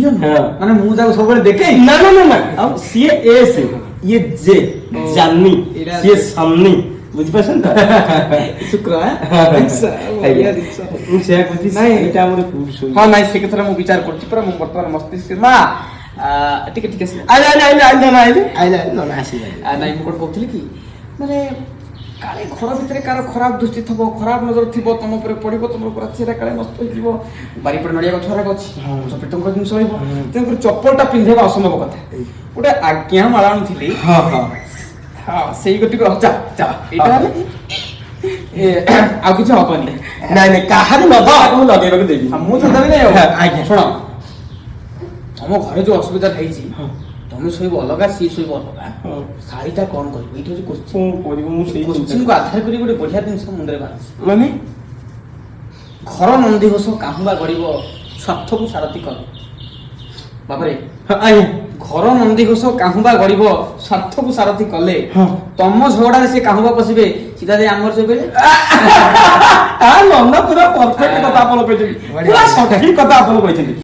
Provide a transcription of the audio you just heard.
Million ହଁ। ମାନେ ମୁଁ ତାକୁ ସବୁବେଳେ ଦେଖେ ନା ନା ନା ନା ଆଉ ସିଏ ଏସ୍ ଇଏ ଜେ ଜାନି ଏଇଟା- ସିଏ ସାମନି ବୁଝିପାରୁଛନ୍ତି ତ ଶୁକ୍ର ମୁଁ ସେୟା କହୁଛି ନାଇଁ। ଏଇଟା ଆମର ପୁରୁଷ ହଁ ନାଇଁ ସେ କଥାରେ ମୁଁ ବିଚାର କରୁଛି ପରା ମୁଁ ବର୍ତ୍ତମାନ ମସ୍ତିଷ୍କ ମା ଟିକେ ଟିକେ ଆଇଲେ ଆଇଲେ ଆଇଲେ ଆଇଲେ ନା ଆଇଲେ ଆଇଲେ ଆଇଲେ ନା ଆସିଲେ ନାଇଁ ମୁଁ କଣ କହୁଥିଲି କି ମାନେ କାଳେ ଘର ଭିତରେ କାହାର ଖରାପ ଦୃଷ୍ଟି ଥିବ ଖରାପ ନଜର ଥିବ ତମ ଉପରେ ପଡିବ ତମର ପୁରା ଚେହେରା କାଳେ ନଷ୍ଟ ହେଇଯିବ ବାରିପଟେ ନଡ଼ିଆ ଗଛ ଗୁଡାକ ଅଛି ଚପେଟଙ୍କ ଜିନିଷ ରହିବ ତେଣୁକରି ଚପଲଟା ପିନ୍ଧିବା ଅସମ୍ଭବ କଥା ଗୋଟେ ଆଜ୍ଞା ମାଳ ଆଣୁଥିଲି ହଁ ହଁ ହଁ ସେଇ ଗୋଟିକ ଚା ଚା ଏଇଟା ହେଲେ ଆଉ କିଛି ହବନି ନାଇଁ ନାଇଁ କାହାରି ନଦା ଆପଣଙ୍କୁ ଲଗେଇବାକୁ ଦେବି ଆଉ ମୁଁ ତ ଦେବି ନାଇଁ ଆଉ ଆଜ୍ଞା ଶୁଣ ତମ ଘରେ ଯୋଉ ଅସୁବିଧା ହେଇଛି ତମେ ଶୋଇବ ଅଲଗା ସିଏ ଶୋଇବ ଅଲଗା ହଁ। ଶାଢୀଟା କଣ କରିବ ଏଇଟା ହଉଛି କୋଶ୍ଚିନ୍ କଣ କରିବ ମୁଁ ସେଇ କୋଶ୍ଚିନ୍କୁ ଆଧାର କରି ଗୋଟେ ବଢିଆ ଜିନିଷ ମୁଣ୍ଡରେ ବାହାରିଛି ମାନେ ଘର ନନ୍ଦିଘୋଷ କାହୁଁବା ଗଡ଼ିବ ସ୍ୱାର୍ଥକୁ ସାରଥି କଲେ ବାବାରେ ଆଜ୍ଞା ଘର ନନ୍ଦିଘୋଷ କାହୁଁବା ଗଡ଼ିବ ସ୍ୱାର୍ଥକୁ ସାରଥି କଲେ ହଁ। ତମ ଝଗଡ଼ାରେ ସେ କାହୁଁବା ପଶିବେ ସିଧା ଯାଇ ଆମର ସେ କହିଲେ ନନ୍ଦା ପୁରା ପରଫେକ୍ଟ କଥା ଆପଣ କହିଛନ୍ତି ପୁରା ସଠିକ କଥା ଆପଣ କହିଛନ୍ତି